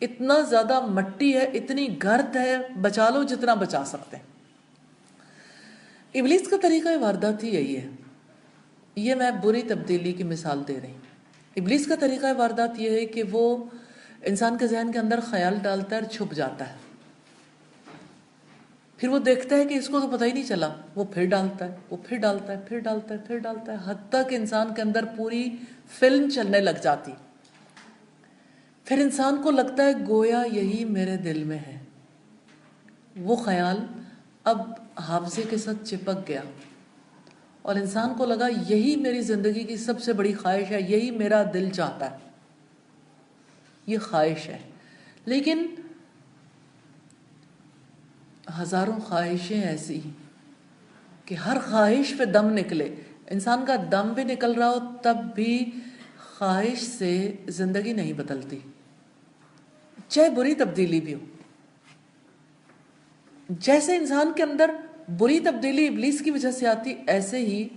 اتنا زیادہ مٹی ہے، اتنی گرد ہے، بچا لو جتنا بچا سکتے ہیں۔ ابلیس کا طریقہ واردات ہی یہی ہے۔ یہ میں بری تبدیلی کی مثال دے رہی ہوں۔ ابلیس کا طریقہ واردات یہ ہے کہ وہ انسان کے ذہن کے اندر خیال ڈالتا ہے اور چھپ جاتا ہے، پھر وہ دیکھتا ہے کہ اس کو تو پتہ ہی نہیں چلا، وہ پھر ڈالتا ہے، وہ پھر ڈالتا ہے، پھر ڈالتا ہے، پھر ڈالتا ہے، حتیٰ کہ انسان کے اندر پوری فلم چلنے لگ جاتی۔ پھر انسان کو لگتا ہے گویا یہی میرے دل میں ہے۔ وہ خیال اب حافظے کے ساتھ چپک گیا اور انسان کو لگا یہی میری زندگی کی سب سے بڑی خواہش ہے، یہی میرا دل چاہتا ہے، یہ خواہش ہے۔ لیکن ہزاروں خواہشیں ایسی کہ ہر خواہش پہ دم نکلے، انسان کا دم بھی نکل رہا ہو تب بھی خواہش سے زندگی نہیں بدلتی، چاہے بری تبدیلی بھی ہو۔ جیسے انسان کے اندر بری تبدیلی ابلیس کی وجہ سے آتی، ایسے ہی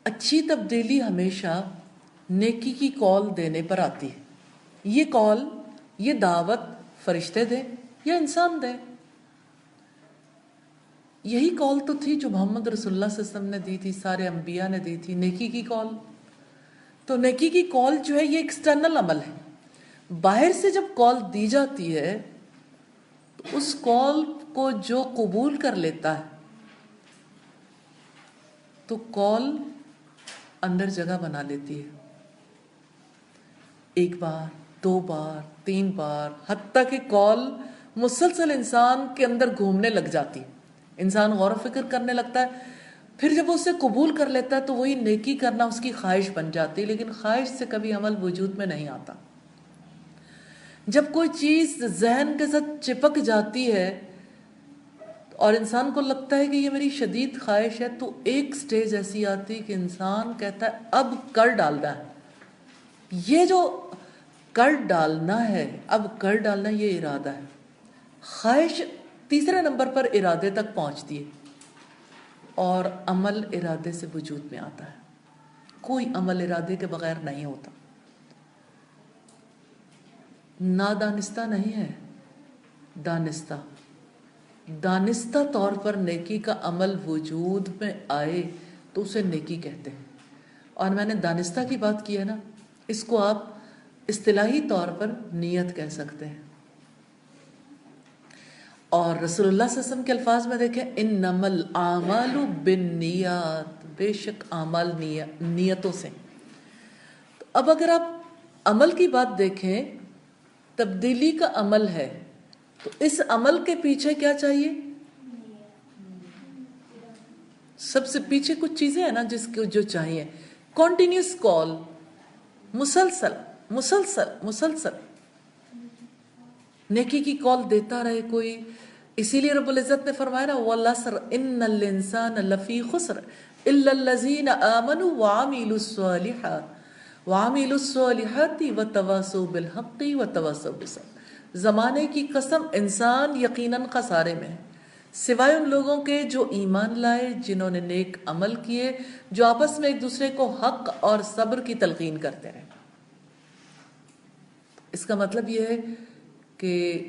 اچھی تبدیلی ہمیشہ نیکی کی کال دینے پر آتی ہے۔ یہ کال، یہ دعوت فرشتے دیں یا انسان دیں، یہی کال تو تھی جو محمد رسول اللہ صلی اللہ علیہ وسلم نے دی تھی، سارے انبیاء نے دی تھی، نیکی کی کال۔ تو نیکی کی کال جو ہے یہ ایکسٹرنل عمل ہے۔ باہر سے جب کال دی جاتی ہے تو اس کال کو جو قبول کر لیتا ہے تو کال اندر جگہ بنا لیتی ہے، ایک بار، دو بار، تین بار، حتیٰ کہ کال مسلسل انسان کے اندر گھومنے لگ جاتی، انسان غور و فکر کرنے لگتا ہے، پھر جب وہ اسے قبول کر لیتا ہے تو وہی نیکی کرنا اس کی خواہش بن جاتی ہے، لیکن خواہش سے کبھی عمل وجود میں نہیں آتا۔ جب کوئی چیز ذہن کے ساتھ چپک جاتی ہے اور انسان کو لگتا ہے کہ یہ میری شدید خواہش ہے، تو ایک سٹیج ایسی آتی کہ انسان کہتا ہے اب کر ڈالنا ہے، یہ جو کر ڈالنا ہے، اب کر ڈالنا، یہ ارادہ ہے۔ خواہش تیسرے نمبر پر ارادے تک پہنچتی ہے اور عمل ارادے سے وجود میں آتا ہے۔ کوئی عمل ارادے کے بغیر نہیں ہوتا۔ نادانستہ نہیں ہے، دانستہ، دانستہ طور پر نیکی کا عمل وجود میں آئے تو اسے نیکی کہتے ہیں۔ اور میں نے دانستہ کی بات کی ہے نا، اس کو آپ اصطلاحی طور پر نیت کہہ سکتے ہیں۔ اور رسول اللہ صلی اللہ علیہ وسلم کے الفاظ میں دیکھیں، انما الاعمال بالنیات، بے شک اعمال نیتوں سے۔ تو اب اگر آپ عمل کی بات دیکھیں، تبدیلی کا عمل ہے تو اس عمل کے پیچھے کیا چاہیے؟ سب سے پیچھے کچھ چیزیں ہیں نا جس کو جو چاہیے، کنٹینیوس کال، مسلسل مسلسل مسلسل نیکی کی کال دیتا رہے کوئی۔ اسی لیے رب العزت نے فرمایا نا والعصر ان الانسان لفی خسر الا الذین آمنوا وعملوا الصالحات وتواصوا بالحق وتواصوا بالصبر۔ زمانے کی قسم، انسان یقیناً خسارے میں ہے سوائے ان لوگوں کے جو ایمان لائے، جنہوں نے نیک عمل کیے، جو آپس میں ایک دوسرے کو حق اور صبر کی تلقین کرتے رہے۔ اس کا مطلب یہ ہے کہ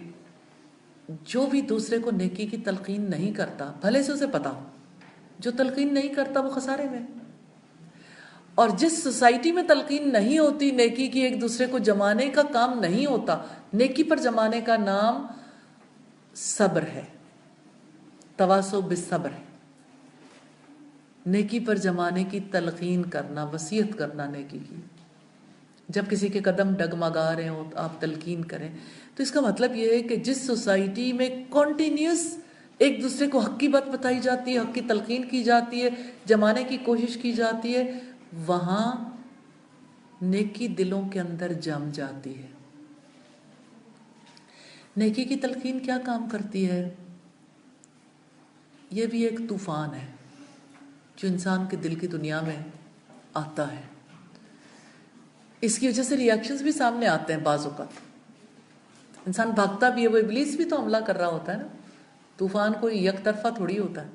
جو بھی دوسرے کو نیکی کی تلقین نہیں کرتا، بھلے سے اسے پتا ہو، جو تلقین نہیں کرتا وہ خسارے میں۔ اور جس سوسائٹی میں تلقین نہیں ہوتی نیکی کی، ایک دوسرے کو جمانے کا کام نہیں ہوتا، نیکی پر جمانے کا نام صبر ہے، تواصو بالصبر ہے۔ نیکی پر جمانے کی تلقین کرنا، وصیت کرنا نیکی کی۔ جب کسی کے قدم ڈگمگا رہے ہوں تو آپ تلقین کریں، تو اس کا مطلب یہ ہے کہ جس سوسائٹی میں کنٹینیوس ایک دوسرے کو حق کی بات بتائی جاتی ہے، حق کی تلقین کی جاتی ہے، جمانے کی کوشش کی جاتی ہے، وہاں نیکی دلوں کے اندر جم جاتی ہے۔ نیکی کی تلقین کیا کام کرتی ہے؟ یہ بھی ایک طوفان ہے جو انسان کے دل کی دنیا میں آتا ہے۔ اس کی وجہ سے ریاکشنز بھی سامنے آتے ہیں، بعض اوقات انسان بھاگتا بھی ہے، وہ ابلیس بھی تو حملہ کر رہا ہوتا ہے نا، طوفان کوئی یک طرفہ تھوڑی ہوتا ہے۔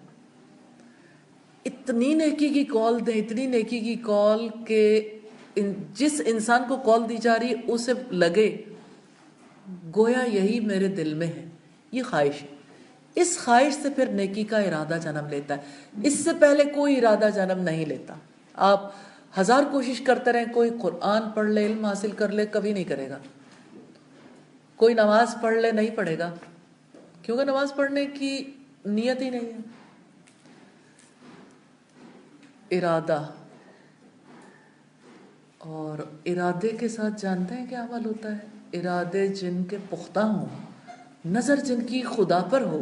اتنی نیکی کی کال دیں، اتنی نیکی کی کال کہ جس انسان کو کال دی جا رہی ہے اسے لگے گویا یہی میرے دل میں ہے، یہ خواہش ہے. اس خواہش سے پھر نیکی کا ارادہ جنم لیتا ہے، اس سے پہلے کوئی ارادہ جنم نہیں لیتا. آپ 1000 کوشش کرتے رہیں، کوئی قرآن پڑھ لے، علم حاصل کر لے، کبھی نہیں کرے گا. کوئی نماز پڑھ لے، نہیں پڑھے گا، کیونکہ نماز پڑھنے کی نیت ہی نہیں ہے. ارادہ، اور ارادے کے ساتھ جانتے ہیں کیا عمل ہوتا ہے؟ ارادے جن کے پختہ ہوں، نظر جن کی خدا پر ہو،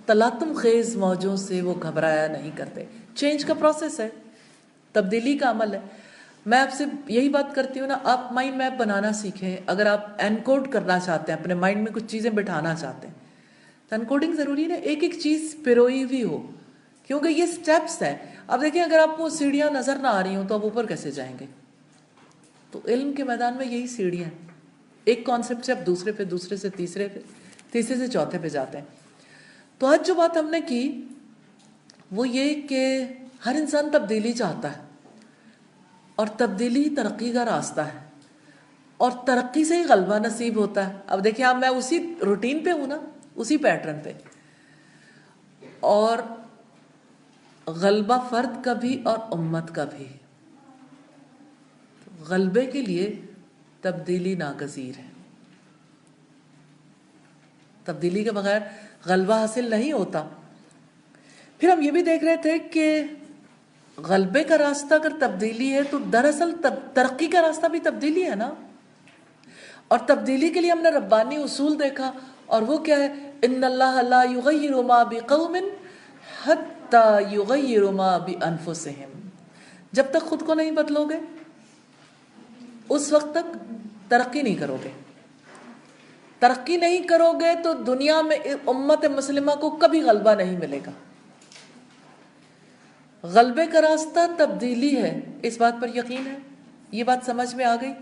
تلاطم خیز موجوں سے وہ گھبرایا نہیں کرتے. چینج کا پروسیس ہے، تبدیلی کا عمل ہے. میں آپ سے یہی بات کرتی ہوں نا، آپ مائنڈ میپ بنانا سیکھیں. اگر آپ انکوڈ کرنا چاہتے ہیں، اپنے مائنڈ میں کچھ چیزیں بٹھانا چاہتے ہیں، تو انکوڈنگ ضروری ہے، ایک ایک چیز پروئی ہوئی ہو، کیونکہ یہ سٹیپس ہیں. اب دیکھیں، اگر آپ کو سیڑھیاں نظر نہ آ رہی ہوں تو آپ اوپر کیسے جائیں گے؟ تو علم کے میدان میں یہی سیڑھیاں ہیں، ایک کانسیپٹ سے آپ دوسرے پہ، دوسرے سے تیسرے پہ، تیسرے سے چوتھے پہ جاتے ہیں. تو آج جو بات ہم نے کی وہ یہ کہ ہر انسان تبدیلی چاہتا ہے، اور تبدیلی ترقی کا راستہ ہے، اور ترقی سے ہی غلبہ نصیب ہوتا ہے. اب دیکھیں، اب میں اسی روٹین پہ ہوں نا، اسی پیٹرن پہ، اور غلبہ فرد کا بھی اور امت کا بھی. غلبے کے لیے تبدیلی ناگزیر ہے، تبدیلی کے بغیر غلبہ حاصل نہیں ہوتا. پھر ہم یہ بھی دیکھ رہے تھے کہ غلبے کا راستہ اگر تبدیلی ہے تو دراصل ترقی کا راستہ بھی تبدیلی ہے نا. اور تبدیلی کے لیے ہم نے ربانی اصول دیکھا، اور وہ کیا ہے؟ ان اللہ لا یغیر ما بقوم حتی یغیر ما بانفسہم. جب تک خود کو نہیں بدلو گے اس وقت تک ترقی نہیں کرو گے. ترقی نہیں کرو گے تو دنیا میں امت مسلمہ کو کبھی غلبہ نہیں ملے گا. غلبے کا راستہ تبدیلی ہے، اس بات پر یقین ہے؟ یہ بات سمجھ میں آ گئی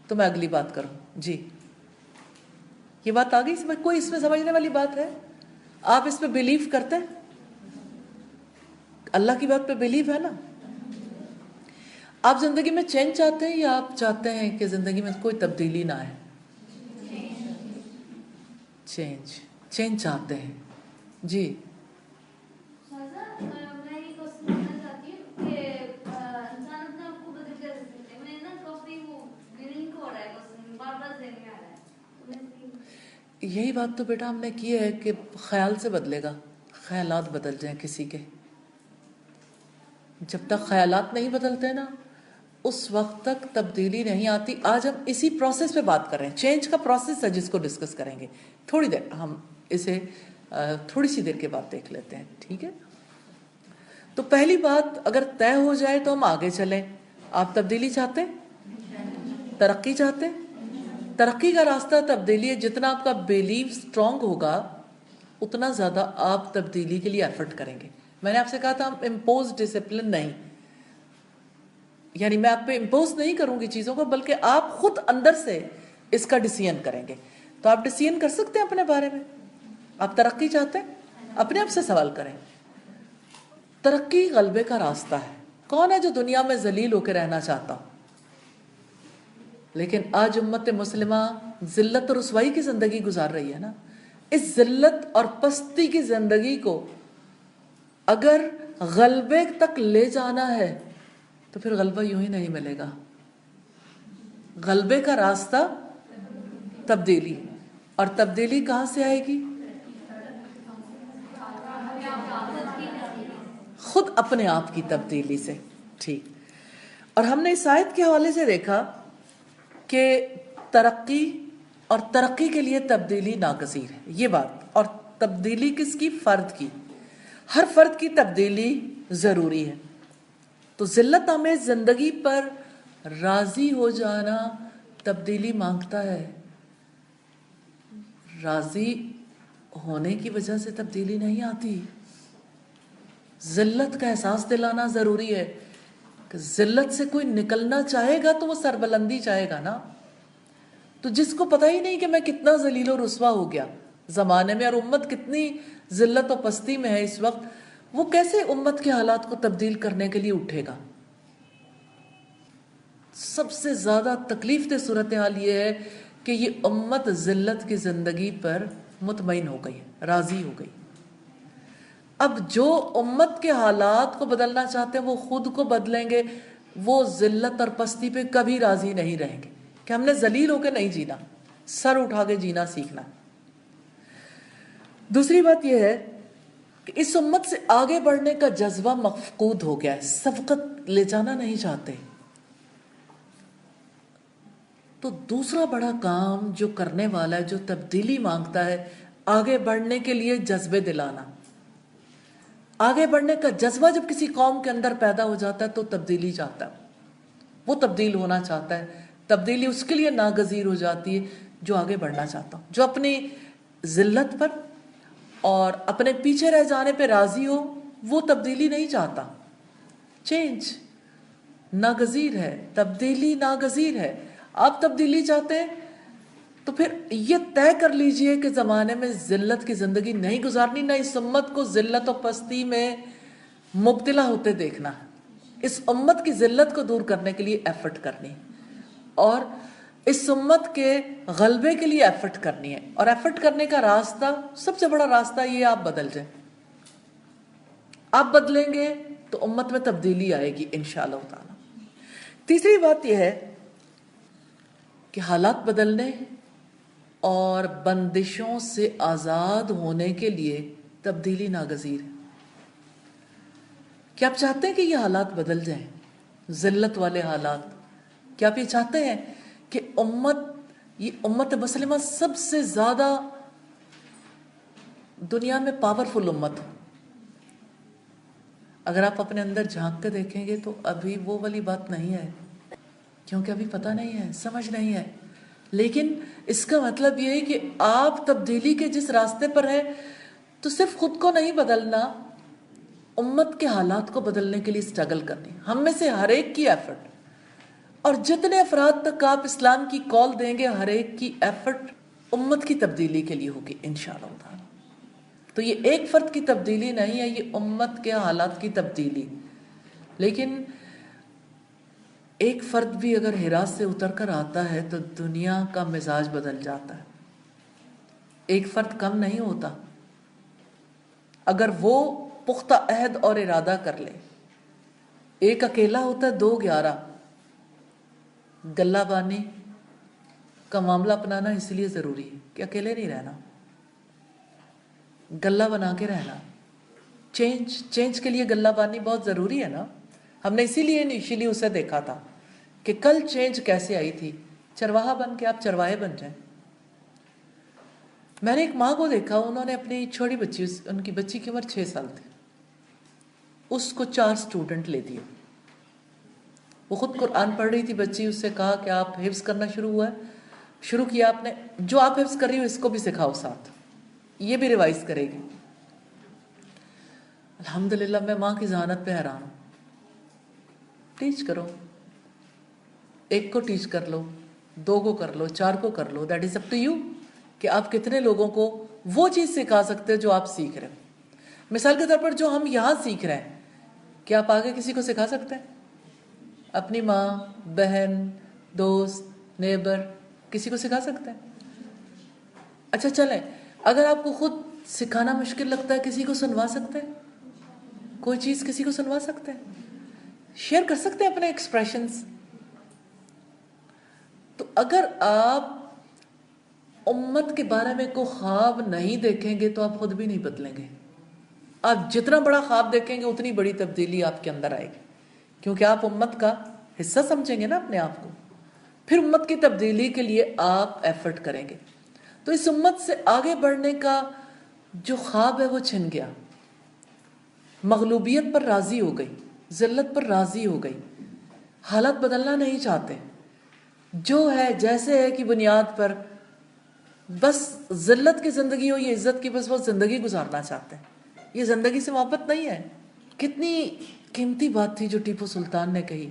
تو میں اگلی بات کروں. جی، یہ بات آ گئی؟ کوئی اس میں سمجھنے والی بات ہے؟ آپ اس پہ بلیو کرتے ہیں؟ اللہ کی بات پہ بلیو ہے نا؟ آپ زندگی میں چینج چاہتے ہیں یا آپ چاہتے ہیں کہ زندگی میں کوئی تبدیلی نہ آئے؟ چینج چاہتے ہیں. جی، یہی بات تو بیٹا ہم نے کی ہے کہ خیال سے بدلے گا. خیالات بدل جائیں کسی کے، جب تک خیالات نہیں بدلتے نا اس وقت تک تبدیلی نہیں آتی. آج ہم اسی پروسیس پہ بات کر رہے ہیں، چینج کا پروسیس ہے جس کو ڈسکس کریں گے تھوڑی دیر. ہم اسے تھوڑی سی دیر کے بعد دیکھ لیتے ہیں، ٹھیک ہے؟ تو پہلی بات اگر طے ہو جائے تو ہم آگے چلیں. آپ تبدیلی چاہتے ہیں؟ ترقی چاہتے ہیں؟ ترقی کا راستہ تبدیلی ہے. جتنا آپ کا بیلیو اسٹرانگ ہوگا اتنا زیادہ آپ تبدیلی کے لیے ایفرٹ کریں گے. میں نے آپ سے کہا تھا امپوز ڈسپلن نہیں، یعنی میں آپ پہ امپوز نہیں کروں گی چیزوں کو، بلکہ آپ خود اندر سے اس کا ڈیسیژن کریں گے. تو آپ ڈیسیژن کر سکتے ہیں اپنے بارے میں. آپ ترقی چاہتے ہیں؟ اپنے آپ سے سوال کریں. ترقی غلبے کا راستہ ہے. کون ہے جو دنیا میں ذلیل ہو کے رہنا چاہتا؟ لیکن آج امت مسلمہ ذلت اور رسوائی کی زندگی گزار رہی ہے نا. اس ذلت اور پستی کی زندگی کو اگر غلبے تک لے جانا ہے تو پھر غلبہ یوں ہی نہیں ملے گا. غلبے کا راستہ تبدیلی، اور تبدیلی کہاں سے آئے گی؟ خود اپنے آپ کی تبدیلی سے. ٹھیک. اور ہم نے اس آیت کے حوالے سے دیکھا کہ ترقی اور ترقی کے لیے تبدیلی ناگزیر ہے، یہ بات. اور تبدیلی کس کی؟ فرد کی. ہر فرد کی تبدیلی ضروری ہے. تو ذلت آمیز زندگی پر راضی ہو جانا تبدیلی مانگتا ہے. راضی ہونے کی وجہ سے تبدیلی نہیں آتی. ذلت کا احساس دلانا ضروری ہے کہ ذلت سے کوئی نکلنا چاہے گا تو وہ سربلندی چاہے گا نا. تو جس کو پتہ ہی نہیں کہ میں کتنا ذلیل و رسوا ہو گیا زمانے میں، اور امت کتنی ذلت و پستی میں ہے اس وقت، وہ کیسے امت کے حالات کو تبدیل کرنے کے لیے اٹھے گا؟ سب سے زیادہ تکلیف دہ صورتحال یہ ہے کہ یہ امت ذلت کی زندگی پر مطمئن ہو گئی ہے، راضی ہو گئی. اب جو امت کے حالات کو بدلنا چاہتے ہیں وہ خود کو بدلیں گے. وہ ذلت اور پستی پہ کبھی راضی نہیں رہیں گے کہ ہم نے ذلیل ہو کے نہیں جینا، سر اٹھا کے جینا سیکھنا. دوسری بات یہ ہے کہ اس امت سے آگے بڑھنے کا جذبہ مفقود ہو گیا ہے، سبقت لے جانا نہیں چاہتے. تو دوسرا بڑا کام جو کرنے والا ہے، جو تبدیلی مانگتا ہے، آگے بڑھنے کے لیے جذبے دلانا. آگے بڑھنے کا جذبہ جب کسی قوم کے اندر پیدا ہو جاتا ہے تو تبدیلی چاہتا ہے، وہ تبدیل ہونا چاہتا ہے. تبدیلی اس کے لیے ناگزیر ہو جاتی ہے جو آگے بڑھنا چاہتا ہوں، جو اپنی ذلت پر اور اپنے پیچھے رہ جانے پہ راضی ہو. وہ تبدیلی نہیں چاہتا. چینج ناگزیر ہے، تبدیلی ناگزیر ہے. آپ تبدیلی چاہتے ہیں تو پھر یہ طے کر لیجئے کہ زمانے میں ذلت کی زندگی نہیں گزارنی، نہ اس امت کو ذلت و پستی میں مبتلا ہوتے دیکھنا. اس امت کی ذلت کو دور کرنے کے لیے ایفرٹ کرنی اور اس امت کے غلبے کے لیے ایفرٹ کرنی ہے. اور ایفرٹ کرنے کا راستہ، سب سے بڑا راستہ یہ آپ بدل جائیں. آپ بدلیں گے تو امت میں تبدیلی آئے گی انشاءاللہ تعالی. تیسری بات یہ ہے کہ حالات بدلنے اور بندشوں سے آزاد ہونے کے لیے تبدیلی ناگزیر ہے. کیا آپ چاہتے ہیں کہ یہ حالات بدل جائیں، ذلت والے حالات؟ کیا آپ یہ چاہتے ہیں کہ یہ امت مسلمہ سب سے زیادہ دنیا میں پاورفل امت ہو؟ اگر آپ اپنے اندر جھانک کے دیکھیں گے تو ابھی وہ والی بات نہیں ہے، کیونکہ ابھی پتہ نہیں ہے، سمجھ نہیں ہے. لیکن اس کا مطلب یہ ہے کہ آپ تبدیلی کے جس راستے پر ہیں تو صرف خود کو نہیں بدلنا، امت کے حالات کو بدلنے کے لیے اسٹرگل کرنی. ہم میں سے ہر ایک کی ایفرٹ، اور جتنے افراد تک آپ اسلام کی کال دیں گے، ہر ایک کی ایفرٹ امت کی تبدیلی کے لیے ہوگی انشاءاللہ تعالی. تو یہ ایک فرد کی تبدیلی نہیں ہے، یہ امت کے حالات کی تبدیلی. لیکن ایک فرد بھی اگر ہرا سے اتر کر آتا ہے تو دنیا کا مزاج بدل جاتا ہے. ایک فرد کم نہیں ہوتا اگر وہ پختہ عہد اور ارادہ کر لے. ایک اکیلا ہوتا ہے، 2 11. گلہ بانی کا معاملہ اپنانا اس لیے ضروری ہے کہ اکیلے نہیں رہنا، گلہ بنا کے رہنا. چینج کے لیے گلہ بانی بہت ضروری ہے نا. ہم نے اسی لیے انیشلی اسے دیکھا تھا کہ کل چینج کیسے آئی تھی. چرواہا بن کے آپ چرواہے بن جائیں. میں نے ایک ماں کو دیکھا، انہوں نے اپنی چھوٹی بچی، ان کی بچی کی عمر 6 سال تھی، اس کو 4 اسٹوڈنٹ لے دیے. وہ خود قرآن پڑھ رہی تھی بچی، اس سے کہا کہ آپ حفظ کرنا شروع کیا آپ نے، جو آپ حفظ کر رہی ہو اس کو بھی سکھاؤ، ساتھ یہ بھی ریوائز کرے گی. الحمدللہ میں ماں کی ذہانت پہ حیران ہوں. ٹیچ کرو، 1 کو ٹیچ کر لو، 2 کو کر لو، 4 کو کر لو. That is up to you کہ آپ کتنے لوگوں کو وہ چیز سکھا سکتے جو آپ سیکھ رہے ہیں. مثال کے طور پر جو ہم یہاں سیکھ رہے ہیں، کیا آپ آگے کسی کو سکھا سکتے ہیں؟ اپنی ماں، بہن، دوست، نیبر، کسی کو سکھا سکتے ہیں؟ اچھا چلیں، اگر آپ کو خود سکھانا مشکل لگتا ہے، کسی کو سنوا سکتے ہیں؟ کوئی چیز کسی کو سنوا سکتے ہیں؟ شیئر کر سکتے ہیں اپنے ایکسپریشنز؟ تو اگر آپ امت کے بارے میں کوئی خواب نہیں دیکھیں گے تو آپ خود بھی نہیں بدلیں گے. آپ جتنا بڑا خواب دیکھیں گے اتنی بڑی تبدیلی آپ کے اندر آئے گی، کیونکہ آپ امت کا حصہ سمجھیں گے نا اپنے آپ کو. پھر امت کی تبدیلی کے لیے آپ ایفرٹ کریں گے. تو اس امت سے آگے بڑھنے کا جو خواب ہے وہ چھن گیا. مغلوبیت پر راضی ہو گئی، ذلت پر راضی ہو گئی، حالت بدلنا نہیں چاہتے. جو ہے جیسے ہے کی بنیاد پر بس ذلت کی زندگی ہو یا عزت کی، بس وہ زندگی گزارنا چاہتے ہیں. یہ زندگی سے محبت نہیں ہے. کتنی قیمتی بات تھی جو ٹیپو سلطان نے کہی،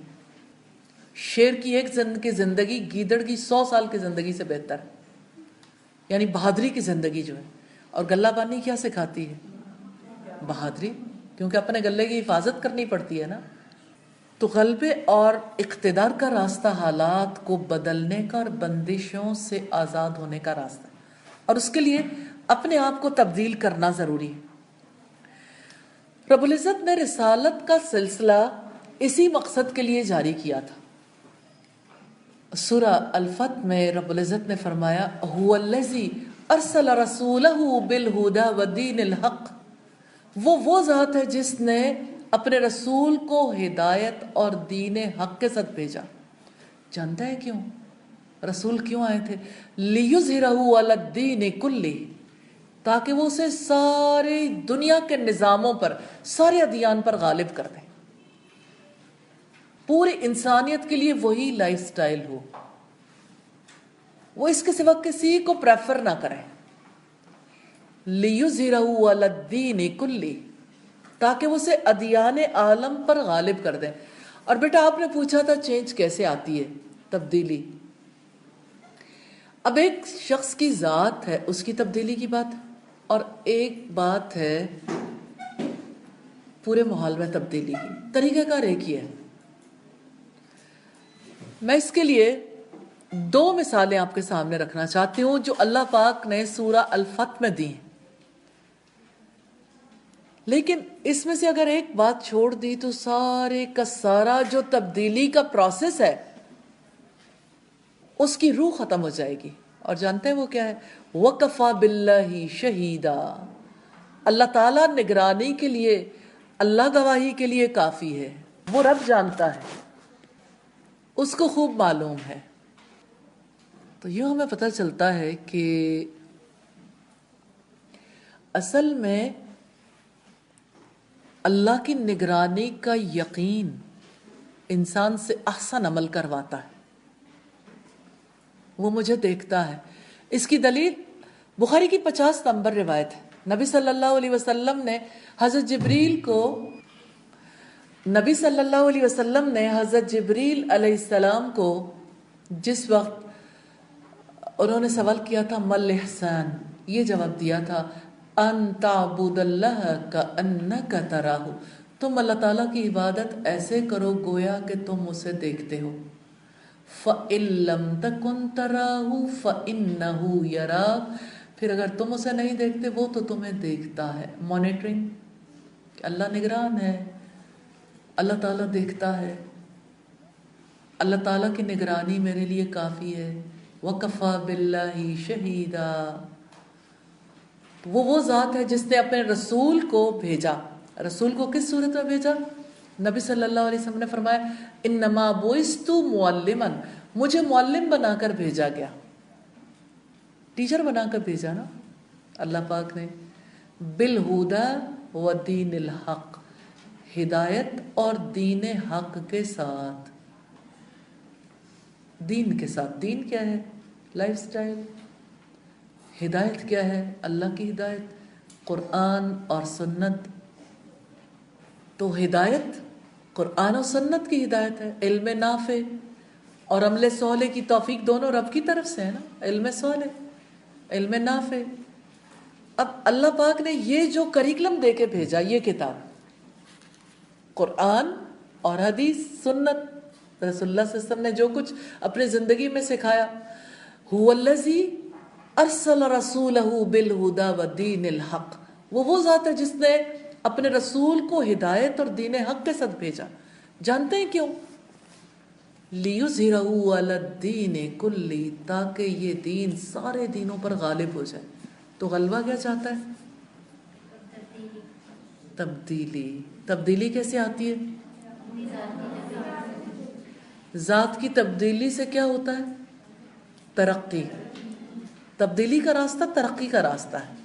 شیر کی 1 دن کی زندگی گیدڑ کی 100 سال کی زندگی سے بہتر ہے. یعنی بہادری کی زندگی جو ہے. اور گلہ بانی کیا سکھاتی ہے؟ بہادری، کیونکہ اپنے گلے کی حفاظت کرنی پڑتی ہے نا. تو غلبے اور اقتدار کا راستہ حالات کو بدلنے کا اور بندشوں سے آزاد ہونے کا راستہ ہے، اور اس کے لیے اپنے آپ کو تبدیل کرنا ضروری ہے۔ رب العزت نے رسالت کا سلسلہ اسی مقصد کے لیے جاری کیا تھا۔ سورہ الفتح میں رب العزت نے فرمایا هو الذی ارسل رسولہ بالہدی ودین الحق، وہ ذات ہے جس نے اپنے رسول کو ہدایت اور دین حق کے ساتھ بھیجا۔ جانتا ہے کیوں رسول کیوں آئے تھے؟ لیظہرہ علی الدین کلہ، تاکہ وہ اسے ساری دنیا کے نظاموں پر، سارے ادیان پر غالب کر دیں، پوری انسانیت کے لیے وہی لائف سٹائل ہو، وہ اس کے سوا کسی کو پریفر نہ کریں۔ لیظہرہ علی الدین کلہ، تاکہ وہ اسے ادیان عالم پر غالب کر دیں۔ اور بیٹا آپ نے پوچھا تھا چینج کیسے آتی ہے، تبدیلی۔ اب ایک شخص کی ذات ہے، اس کی تبدیلی کی بات، اور ایک بات ہے پورے ماحول میں تبدیلی کی۔ طریقہ کار ایک ہی ہے۔ میں اس کے لیے دو مثالیں آپ کے سامنے رکھنا چاہتی ہوں جو اللہ پاک نے سورہ الفتح میں دی ہیں، لیکن اس میں سے اگر ایک بات چھوڑ دی تو سارے کا سارا جو تبدیلی کا پروسیس ہے اس کی روح ختم ہو جائے گی۔ اور جانتے ہیں وہ کیا ہے؟ وَكَفَى بِاللَّهِ شَهِيدًا، اللہ تعالیٰ نگرانی کے لیے، اللہ گواہی کے لیے کافی ہے۔ وہ رب جانتا ہے، اس کو خوب معلوم ہے۔ تو یوں ہمیں پتہ چلتا ہے کہ اصل میں اللہ کی نگرانی کا یقین انسان سے احسن عمل کرواتا ہے۔ وہ مجھے دیکھتا ہے۔ اس کی دلیل بخاری کی 50 نمبر روایت ہے۔ نبی صلی اللہ علیہ وسلم نے حضرت جبریل علیہ السلام کو جس وقت انہوں نے سوال کیا تھا مل احسان، یہ جواب دیا تھا ان تعبد اللہ کأنک تراہ، تم اللہ تعالیٰ کی عبادت ایسے کرو گویا کہ تم اسے دیکھتے ہو۔ فَإِن لَّمْ تَكُن تَرَاهُ فَإِنَّهُ يَرَاكَ، پھر اگر تم اسے نہیں دیکھتے وہ تو تمہیں دیکھتا ہے۔ مانیٹرنگ، اللہ نگران ہے، اللہ تعالیٰ دیکھتا ہے، اللہ تعالیٰ کی نگرانی میرے لیے کافی ہے۔ وَكَفَى بِاللَّهِ شَهِيدًا، وہ ذات ہے جس نے اپنے رسول کو بھیجا۔ رسول کو کس صورت میں بھیجا؟ نبی صلی اللہ علیہ وسلم نے فرمایا انما بعثت معلما، مجھے معلم بنا کر بھیجا گیا، ٹیچر بنا کر بھیجا نا اللہ پاک نے۔ بالہدی ودین الحق، ہدایت اور دین حق کے ساتھ، دین کے ساتھ۔ دین کیا ہے؟ Life style. ہدایت کیا ہے؟ اللہ کی ہدایت، قرآن اور سنت۔ تو ہدایت قرآن و سنت کی ہدایت ہے، علم نافع اور عمل صالح کی توفیق دونوں رب کی طرف سے ہے نا، علم صالح، علم نافع۔ اب اللہ پاک نے یہ جو کریکلم دے کے بھیجا، یہ کتاب قرآن اور حدیث، سنت، رسول اللہ صلی اللہ علیہ وسلم نے جو کچھ اپنی زندگی میں سکھایا، هو الذی ارسل رسولہ بالہدی ودین الحق، وہ ذات ہے جس نے اپنے رسول کو ہدایت اور دین حق کے ساتھ بھیجا۔ جانتے ہیں کیوں؟ لیظہرہ علی الدین کلہ، تاکہ یہ دین سارے دینوں پر غالب ہو جائے۔ تو غلبہ کیا چاہتا ہے؟ تبدیلی۔ تبدیلی کیسے آتی ہے؟ ذات کی تبدیلی سے کیا ہوتا ہے؟ ترقی۔ تبدیلی کا راستہ ترقی کا راستہ ہے،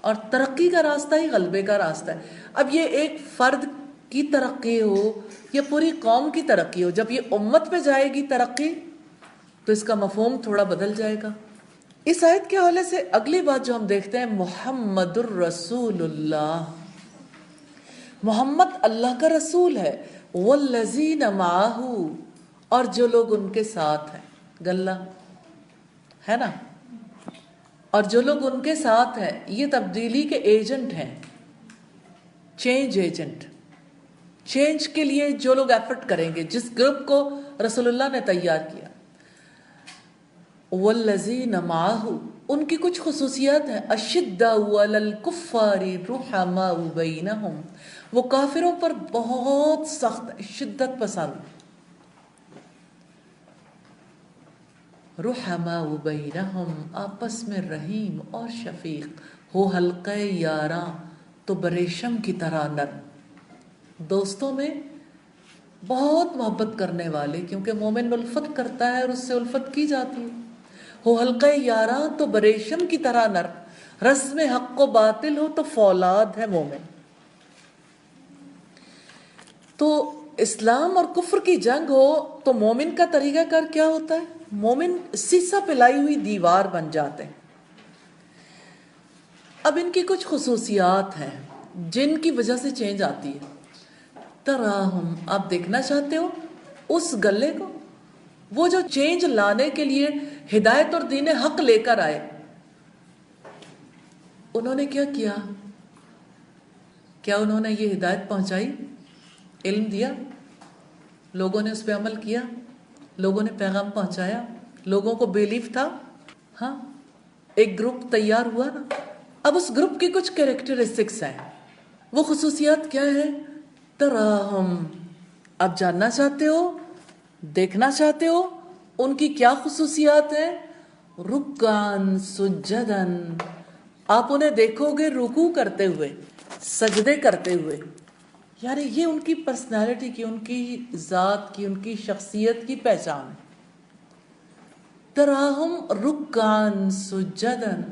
اور ترقی کا راستہ ہی غلبے کا راستہ ہے۔ اب یہ ایک فرد کی ترقی ہو یا پوری قوم کی ترقی ہو، جب یہ امت پہ جائے گی ترقی تو اس کا مفہوم تھوڑا بدل جائے گا۔ اس آیت کے حوالے سے اگلی بات جو ہم دیکھتے ہیں، محمد الرسول اللہ، محمد اللہ کا رسول ہے، والذین معہ، اور جو لوگ ان کے ساتھ ہیں، گلہ ہے نا، اور جو لوگ ان کے ساتھ ہیں یہ تبدیلی کے ایجنٹ ہیں، چینج ایجنٹ۔ چینج کے لیے جو لوگ ایفرٹ کریں گے، جس گروپ کو رسول اللہ نے تیار کیا. والذین معہ، ان کی کچھ خصوصیات ہیں. اشداء علی الکفار رحماء بینہم، وہ کافروں پر بہت سخت، شدت پسند. رحماء بینہم، آپس میں رحیم اور شفیق. ہو حلقہ یاراں تو بریشم کی طرح نرم. دوستوں میں بہت محبت کرنے والے، کیونکہ مومن الفت کرتا ہے اور اس سے الفت کی جاتی ہے. ہو حلقہ یاراں تو بریشم کی طرح نرم. رسم حق و باطل ہو تو فولاد ہے مومن. تو اسلام اور کفر کی جنگ ہو تو مومن کا طریقہ کار کیا ہوتا ہے؟ مومن سیسا پلائی ہوئی دیوار بن جاتے ہیں. اب ان کی کچھ خصوصیات ہیں جن کی وجہ سے چینج آتی ہے. تراہم، آپ دیکھنا چاہتے ہو اس گلے کو، وہ جو چینج لانے کے لیے ہدایت اور دین حق لے کر آئے. انہوں نے کیا کیا؟ کیا انہوں نے یہ ہدایت پہنچائی؟ علم دیا، لوگوں نے اس پہ عمل کیا، لوگوں نے پیغام پہنچایا، لوگوں کو بیلیف تھا. ہاں، ایک گروپ تیار ہوا نا. اب اس گروپ کی کچھ کیریکٹرسٹکس ہیں. وہ خصوصیات کیا ہیں؟ تراہم، آپ جاننا چاہتے ہو، دیکھنا چاہتے ہو ان کی کیا خصوصیات ہیں؟ رکعن سجدن، آپ انہیں دیکھو گے رکوع کرتے ہوئے، سجدے کرتے ہوئے. یعنی یہ ان کی پرسنالٹی کی، ان کی ذات کی، ان کی شخصیت کی پہچان ہے. تراہم رکعن سجدن.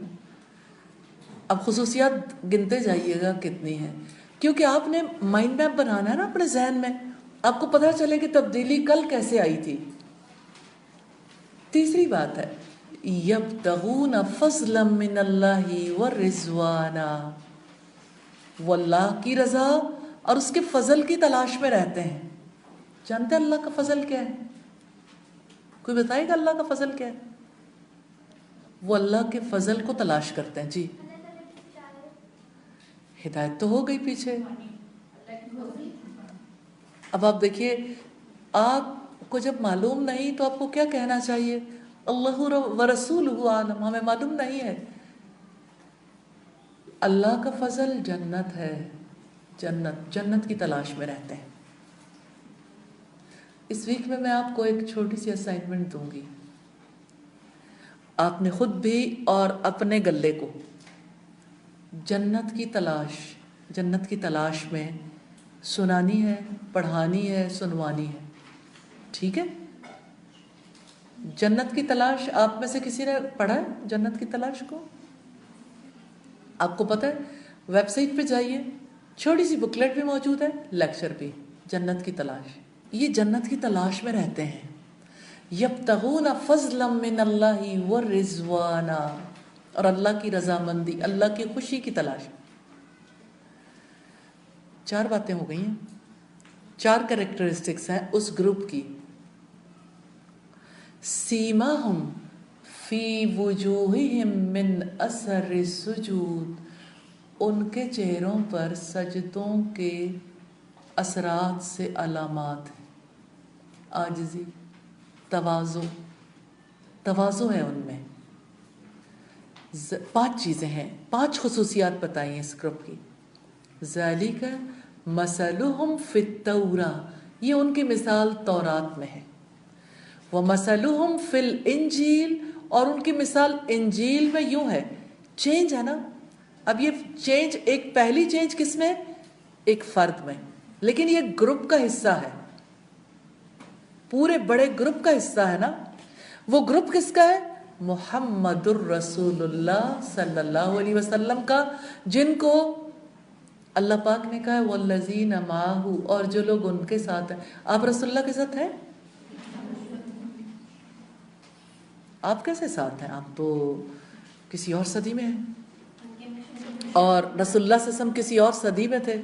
اب خصوصیات گنتے جائیے گا کتنی ہیں، کیونکہ آپ نے مائنڈ میپ بنانا ہے نا اپنے ذہن میں، آپ کو پتہ چلے کہ تبدیلی کل کیسے آئی تھی. تیسری بات ہے یبتغون فضلا من اللہ ورضوانا، وہ اللہ کی رضا اور اس کے فضل کی تلاش میں رہتے ہیں. جانتے ہیں اللہ کا فضل کیا ہے؟ کوئی بتائے گا اللہ کا فضل کیا ہے؟ وہ اللہ کے فضل کو تلاش کرتے ہیں. جی، ہدایت تو ہو گئی پیچھے. اب آپ دیکھیے، آپ کو جب معلوم نہیں تو آپ کو کیا کہنا چاہیے؟ اللہ ورسولہ عالم، ہمیں معلوم نہیں ہے. اللہ کا فضل جنت ہے، جنت کی تلاش میں رہتے ہیں. اس ویک میں آپ کو ایک چھوٹی سی اسائنمنٹ دوں گی. آپ نے خود بھی اور اپنے گلے کو جنت کی تلاش میں سنانی ہے، پڑھانی ہے، سنوانی ہے. ٹھیک ہے؟ جنت کی تلاش آپ میں سے کسی نے پڑھا ہے جنت کی تلاش کو؟ آپ کو پتہ ہے، ویب سائٹ پہ جائیے، چھوٹی سی بکلیٹ بھی موجود ہے، لیکچر بھی، جنت کی تلاش. یہ جنت کی تلاش میں رہتے ہیں. یبتغون فضلا من اللہ ورضوانا، اور اللہ کی رضامندی، اللہ کی خوشی کی تلاش. 4 باتیں ہو گئی ہیں، 4 کریکٹرسٹکس ہیں اس گروپ کی. سیماہم فی وجوہہم من اثر السجود، ان کے چہروں پر سجدوں کے اثرات سے علامات ہیں. عاجزی، تواضع ہے ان میں. 5 چیزیں ہیں، 5 خصوصیات بتائی ہیں اس گروپ کی. ذالک مثلہم فی التوراۃ، یہ ان کی مثال تورات میں ہے. ومثلہم فی الانجیل، اور ان کی مثال انجیل میں یوں ہے. چینج ہے نا. اب یہ چینج، ایک پہلی چینج کس میں؟ ایک فرد میں، لیکن یہ گروپ کا حصہ ہے، پورے بڑے گروپ کا حصہ ہے نا. وہ گروپ کس کا ہے؟ محمد الرسول اللہ صلی اللہ علیہ وسلم کا، جن کو اللہ پاک نے کہا ہے والذین معہ، اور جو لوگ ان کے ساتھ ہیں. آپ رسول اللہ کے ساتھ ہیں؟ آپ کیسے ساتھ ہیں؟ آپ تو کسی اور صدی میں ہیں، اور رسول اللہ صلی اللہ علیہ وسلم کسی اور صدی میں تھے.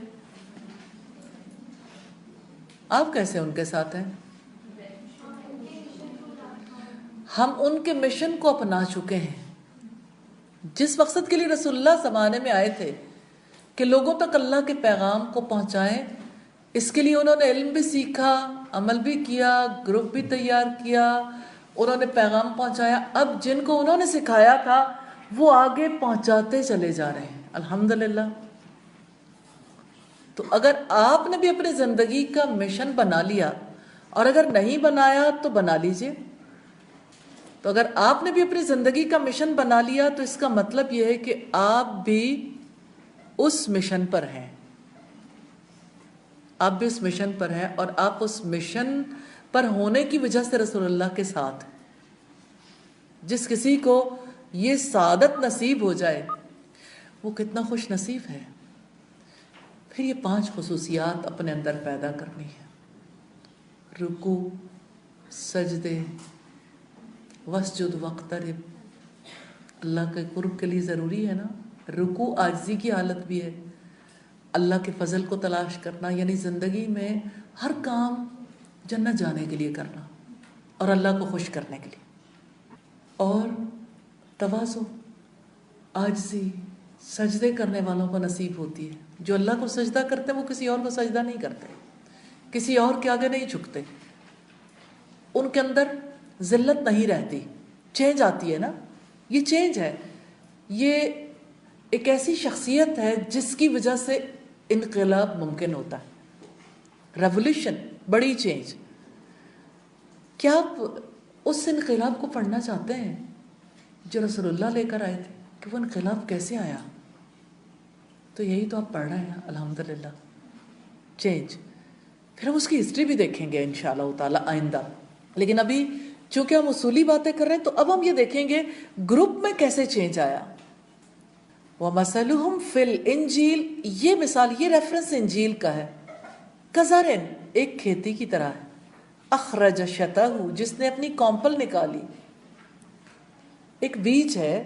آپ کیسے ان کے ساتھ ہیں؟ ہم ان کے مشن کو اپنا چکے ہیں. جس مقصد کے لیے رسول اللہ زمانے میں آئے تھے کہ لوگوں تک اللہ کے پیغام کو پہنچائیں، اس کے لیے انہوں نے علم بھی سیکھا، عمل بھی کیا، گروپ بھی تیار کیا، انہوں نے پیغام پہنچایا. اب جن کو انہوں نے سکھایا تھا وہ آگے پہنچاتے چلے جا رہے ہیں الحمدللہ. تو اگر آپ نے بھی اپنی زندگی کا مشن بنا لیا، اور اگر نہیں بنایا تو بنا لیجئے. تو اگر آپ نے بھی اپنی زندگی کا مشن بنا لیا تو اس کا مطلب یہ ہے کہ آپ بھی اس مشن پر ہیں. آپ بھی اس مشن پر ہیں، اور آپ اس مشن پر ہونے کی وجہ سے رسول اللہ کے ساتھ. جس کسی کو یہ سعادت نصیب ہو جائے وہ کتنا خوش نصیب ہے. پھر یہ 5 خصوصیات اپنے اندر پیدا کرنی ہے. رکوع، سجدے، واسجد واقترب. اللہ کے قرب کے لیے ضروری ہے نا. رکوع عاجزی کی حالت بھی ہے، اللہ کے فضل کو تلاش کرنا، یعنی زندگی میں ہر کام جنت جانے کے لیے کرنا اور اللہ کو خوش کرنے کے لیے. اور تواضع، عاجزی سجدے کرنے والوں کو نصیب ہوتی ہے. جو اللہ کو سجدہ کرتے ہیں وہ کسی اور کو سجدہ نہیں کرتے، کسی اور کے آگے نہیں جھکتے. ان کے اندر ذلت نہیں رہتی. چینج آتی ہے نا، یہ چینج ہے. یہ ایک ایسی شخصیت ہے جس کی وجہ سے انقلاب ممکن ہوتا ہے. ریولیوشن، بڑی چینج. کیا آپ اس انقلاب کو پڑھنا چاہتے ہیں جو رسول اللہ لے کر آئے تھے کہ وہ انقلاب کیسے آیا؟ تو یہی تو آپ پڑھ رہے ہیں الحمدللہ، چینج. پھر ہم اس کی ہسٹری بھی دیکھیں گے انشاءاللہ تعالی آئندہ. لیکن ابھی چونکہ ہم اصولی باتیں کر رہے ہیں تو اب ہم یہ دیکھیں گے گروپ میں کیسے چینج آیا. وَمَثَلُهُمْ فِي الْإِنْجِيلِ، یہ مثال، یہ ریفرنس انجیل کا ہے. کزرن، ایک کھیتی کی طرح ہے. اخرج شطہ، جس نے اپنی کونپل نکالی. ایک بیج ہے،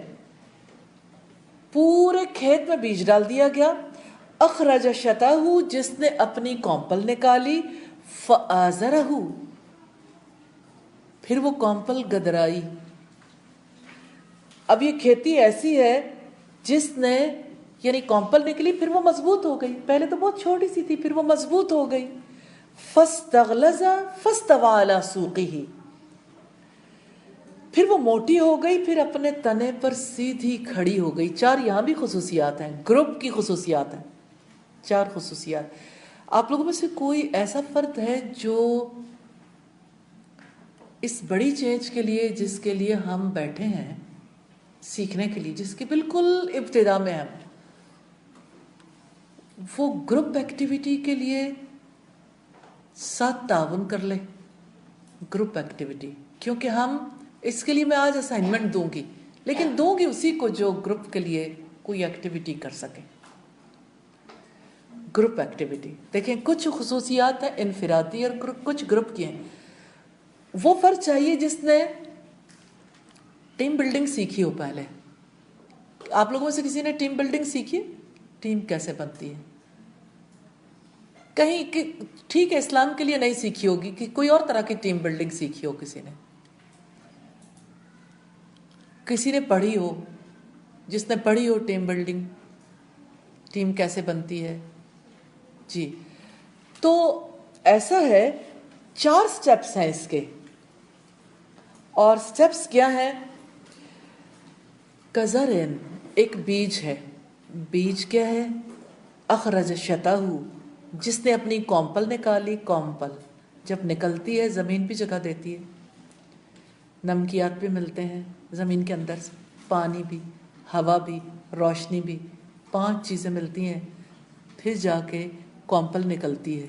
پورے کھیت میں بیج ڈال دیا گیا. اخرج شطہ، جس نے اپنی کونپل نکالی. فآزرہ، پھر وہ کونپل گدرائی. اب یہ کھیتی ایسی ہے جس نے، یعنی کونپل نکلی پھر وہ مضبوط ہو گئی. پہلے تو بہت چھوٹی سی تھی، پھر وہ مضبوط ہو گئی. فاستغلظ فاستوى على سوقه، پھر وہ موٹی ہو گئی، پھر اپنے تنے پر سیدھی کھڑی ہو گئی. 4 یہاں بھی خصوصیات ہیں، گروپ کی خصوصیات ہیں. 4 خصوصیات. آپ لوگوں میں سے کوئی ایسا فرد ہے جو اس بڑی چینج کے لیے، جس کے لیے ہم بیٹھے ہیں سیکھنے کے لیے، جس کی بالکل ابتدا میں ہم، وہ گروپ ایکٹیویٹی کے لیے ساتھ تعاون کر لے؟ گروپ ایکٹیویٹی، کیونکہ ہم اس کے لیے میں آج اسائنمنٹ دوں گی، لیکن دوں گی اسی کو جو گروپ کے لیے کوئی ایکٹیویٹی کر سکے. گروپ ایکٹیویٹی دیکھیں، کچھ خصوصیات ہیں انفرادی اور کچھ گروپ کی ہیں. وہ فرد چاہیے جس نے ٹیم بلڈنگ سیکھی ہو. پہلے آپ لوگوں میں سے کسی نے ٹیم بلڈنگ سیکھی؟ ٹیم کیسے بنتی ہے؟ کہیں ٹھیک ہے اسلام کے لیے نہیں سیکھی ہوگی، کہ کوئی اور طرح کی ٹیم بلڈنگ سیکھی ہو کسی نے پڑھی ہو، جس نے پڑھی ہو ٹیم بلڈنگ، ٹیم کیسے بنتی ہے. جی تو ایسا ہے، 4 سٹیپس ہیں اس کے. اور سٹیپس کیا ہیں؟ کزرن، ایک بیج ہے. بیج کیا ہے؟ اخرج شطہ، جس نے اپنی کونپل نکالی. کونپل جب نکلتی ہے زمین بھی جگہ دیتی ہے، نمکیات بھی ملتے ہیں زمین کے اندر سے، پانی بھی، ہوا بھی، روشنی بھی، 5 چیزیں ملتی ہیں، پھر جا کے کونپل نکلتی ہے.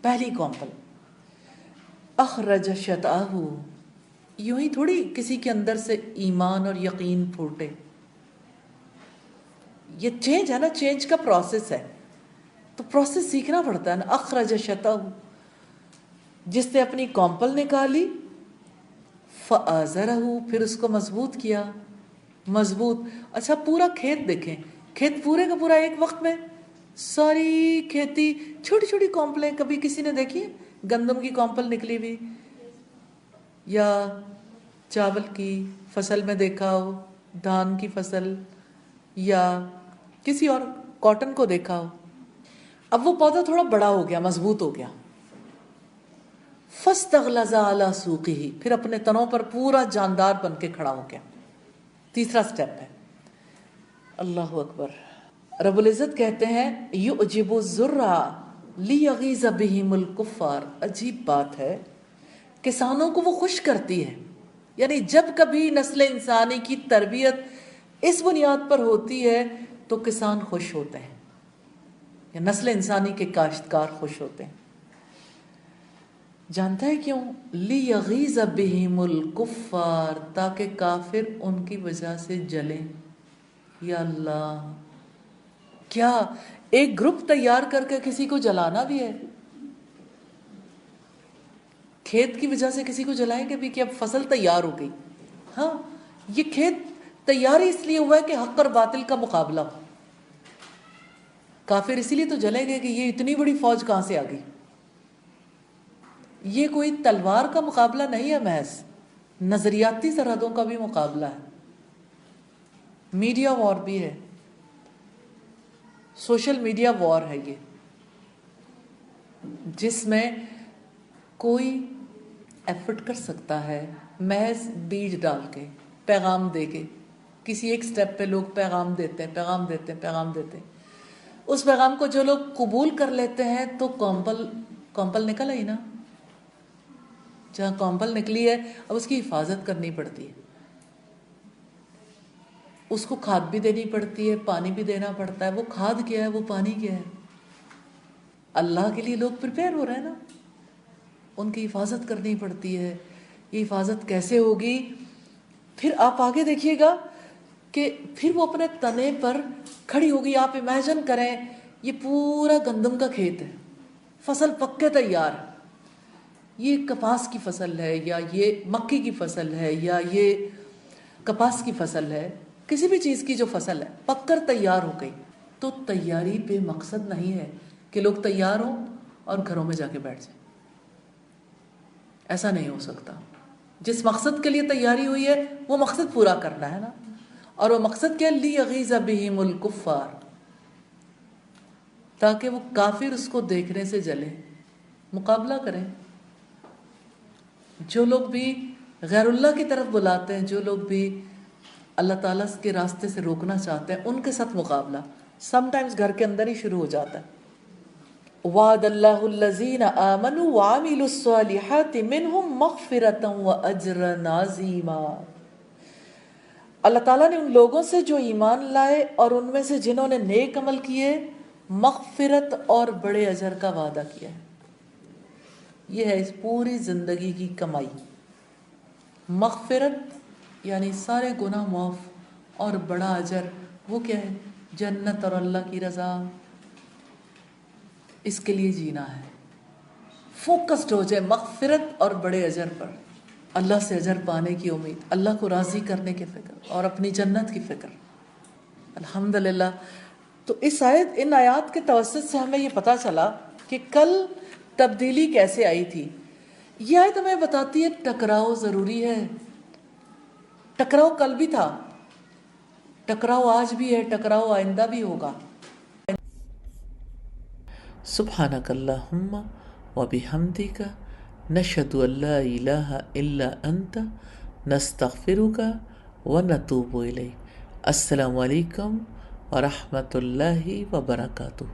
پہلی کونپل. اخرج شطہ، یوں ہی تھوڑی کسی کے اندر سے ایمان اور یقین پھوٹے. یہ چینج ہے نا، چینج کا پروسیس ہے، تو پروسیس سیکھنا پڑتا ہے نا. اخرج شطہ، جس نے اپنی کونپل نکالی. فآزرہ، پھر اس کو مضبوط کیا. مضبوط، اچھا پورا کھیت دیکھیں، کھیت پورے کا پورا ایک وقت میں، ساری کھیتی چھوٹی چھوٹی کونپلیں کبھی کسی نے دیکھی؟ گندم کی کونپل نکلی ہوئی، یا چاول کی فصل میں دیکھا ہو، دھان کی فصل، یا کسی اور کاٹن کو دیکھا ہو. اب وہ پودا تھوڑا بڑا ہو گیا، مضبوط ہو گیا. فاستغلظ علی سوقہ، پھر اپنے تنوں پر پورا جاندار بن کے کھڑا ہو گیا. تیسرا سٹیپ ہے. اللہ اکبر. رب العزت کہتے ہیں یعجب الزرع لیغیظ بہم الکفار. عجیب بات ہے، کسانوں کو وہ خوش کرتی ہے. یعنی جب کبھی نسل انسانی کی تربیت اس بنیاد پر ہوتی ہے تو کسان خوش ہوتے ہیں، یا نسل انسانی کے کاشتکار خوش ہوتے ہیں. جانتا ہے کیوں؟ لیغیظ بہم الکفار، تاکہ کافر ان کی وجہ سے جلیں. یا اللہ، کیا ایک گروپ تیار کر کے کسی کو جلانا بھی ہے؟ کھیت کی وجہ سے کسی کو جلائیں گے بھی کہ اب فصل تیار ہو گئی. ہاں، یہ کھیت تیار ہی اس لیے ہوا ہے کہ حق اور باطل کا مقابلہ ہو. کافر اسی لیے تو جلیں گے کہ یہ اتنی بڑی فوج کہاں سے آ گئی. یہ کوئی تلوار کا مقابلہ نہیں ہے، محض نظریاتی سرحدوں کا بھی مقابلہ ہے. میڈیا وار بھی ہے، سوشل میڈیا وار ہے یہ، جس میں کوئی ایفرٹ کر سکتا ہے محض بیج ڈال کے، پیغام دے کے. کسی ایک سٹیپ پہ لوگ پیغام دیتے ہیں، پیغام دیتے ہیں، پیغام دیتے ہیں. اس پیغام کو جو لوگ قبول کر لیتے ہیں تو کومپل نکل آئی نا. جہاں کومپل نکلی ہے اب اس کی حفاظت کرنی پڑتی ہے، اس کو کھاد بھی دینی پڑتی ہے، پانی بھی دینا پڑتا ہے. وہ کھاد کیا ہے، وہ پانی کیا ہے؟ اللہ کے لیے لوگ پریپیئر ہو رہے ہیں نا، ان کی حفاظت کرنی پڑتی ہے. یہ حفاظت کیسے ہوگی؟ پھر آپ آگے دیکھیے گا کہ پھر وہ اپنے تنے پر کھڑی ہوگی. آپ امیجن کریں یہ پورا گندم کا کھیت ہے، فصل پک کے تیار ہے. یہ کپاس کی فصل ہے، یا یہ مکئی کی فصل ہے، یا یہ کپاس کی فصل ہے، کسی بھی چیز کی جو فصل ہے پک کر تیار ہو گئی. تو تیاری پہ مقصد نہیں ہے کہ لوگ تیار ہوں اور گھروں میں جا کے بیٹھ جائیں. ایسا نہیں ہو سکتا. جس مقصد کے لیے تیاری ہوئی ہے وہ مقصد پورا کرنا ہے نا. اور وہ مقصد کیا؟ لیغیظ بہم الکفار، تاکہ وہ کافر اس کو دیکھنے سے جلیں، مقابلہ کریں. جو لوگ بھی غیر اللہ کی طرف بلاتے ہیں، جو لوگ بھی اللہ تعالیٰ کے راستے سے روکنا چاہتے ہیں، ان کے ساتھ مقابلہ سم ٹائمز گھر کے اندر ہی شروع ہو جاتا ہے. وعد اللہ الذین آمنوا وعملوا الصالحات منہم مغفرۃ واجرا عظیما. اللہ تعالیٰ نے ان لوگوں سے جو ایمان لائے اور ان میں سے جنہوں نے نیک عمل کیے مغفرت اور بڑے اجر کا وعدہ کیا ہے. یہ ہے اس پوری زندگی کی کمائی. مغفرت یعنی سارے گناہ معاف، اور بڑا اجر وہ کیا ہے؟ جنت اور اللہ کی رضا. اس کے لیے جینا ہے. فوکسڈ ہو جائے مغفرت اور بڑے اجر پر، اللہ سے اجر پانے کی امید، اللہ کو راضی کرنے کی فکر اور اپنی جنت کی فکر. الحمدللہ. تو ان آیات کے توسط سے ہمیں یہ پتہ چلا کہ کل تبدیلی کیسے آئی تھی. یہ آیت ہمیں بتاتی ہے ٹکراؤ ضروری ہے. ٹکراؤ کل بھی تھا، ٹکراؤ آج بھی ہے، ٹکراؤ آئندہ بھی ہوگا. سبحانک اللہم وبحمدک نشہد ان لا الہ الا انت نستغفرک ونتوب الیک. السلام علیکم ورحمۃ اللہ وبرکاتہ.